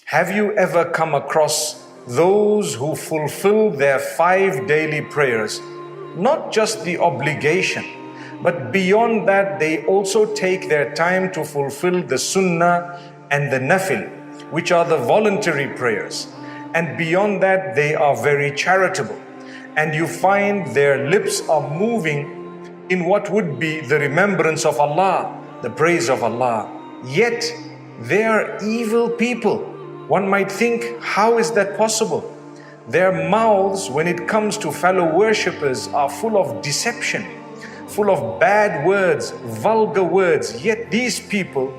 Have you ever come across those who fulfill their 5 daily prayers? Not just the obligation, but beyond that, they also take their time to fulfill the sunnah and the nafil, which are the voluntary prayers. And beyond that, they are very charitable. And you find their lips are moving in what would be the remembrance of Allah, the praise of Allah. Yet, they are evil people. One might think, how is that possible? Their mouths, when it comes to fellow worshippers, are full of deception, full of bad words, vulgar words. Yet these people,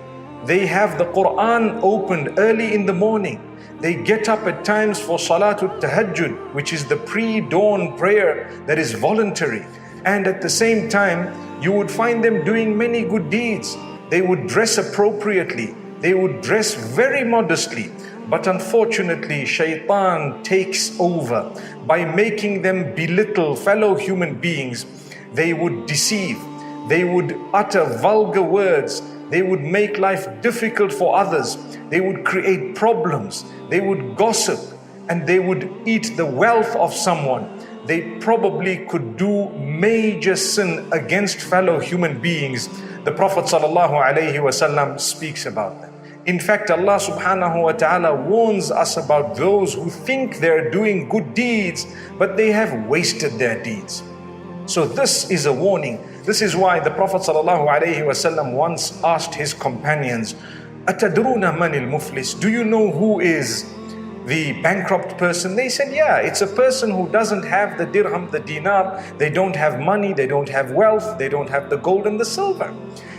they have the Quran opened early in the morning. They get up at times for Salatul Tahajjud, which is the pre-dawn prayer that is voluntary. And at the same time, you would find them doing many good deeds. They would dress appropriately. They would dress very modestly. But unfortunately, shaitan takes over by making them belittle fellow human beings. They would deceive. They would utter vulgar words. They would make life difficult for others. They would create problems. They would gossip, and they would eat the wealth of someone. They probably could do major sin against fellow human beings. The Prophet ﷺ speaks about them. In fact, Allah subhanahu wa ta'ala warns us about those who think they're doing good deeds, but they have wasted their deeds. So this is a warning. This is why the Prophet ﷺ once asked his companions, "Atadruna manil muflis?" Do you know who is the bankrupt person? They said, yeah, it's a person who doesn't have the dirham, the dinar. They don't have money, they don't have wealth, they don't have the gold and the silver.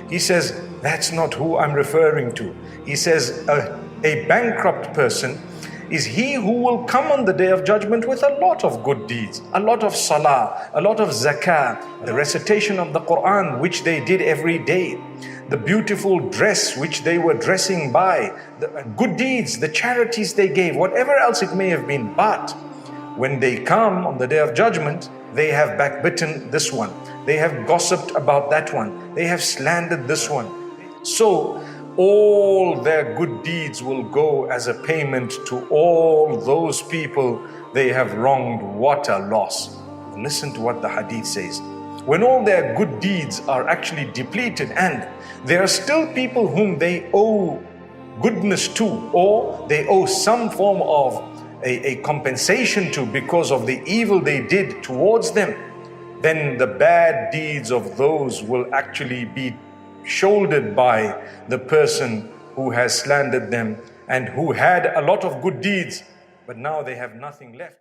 He says, that's not who I'm referring to. He says, a bankrupt person is he who will come on the day of judgment with a lot of good deeds, a lot of salah, a lot of zakah, the recitation of the Quran, which they did every day, the beautiful dress which they were dressing by, the good deeds, the charities they gave, whatever else it may have been. But when they come on the day of judgment, they have backbitten this one, they have gossiped about that one, they have slandered this one. So all their good deeds will go as a payment to all those people they have wronged. What a loss. Listen to what the hadith says. When all their good deeds are actually depleted and there are still people whom they owe goodness to, or they owe some form of a compensation to because of the evil they did towards them, then the bad deeds of those will actually be shouldered by the person who has slandered them and who had a lot of good deeds, but now they have nothing left.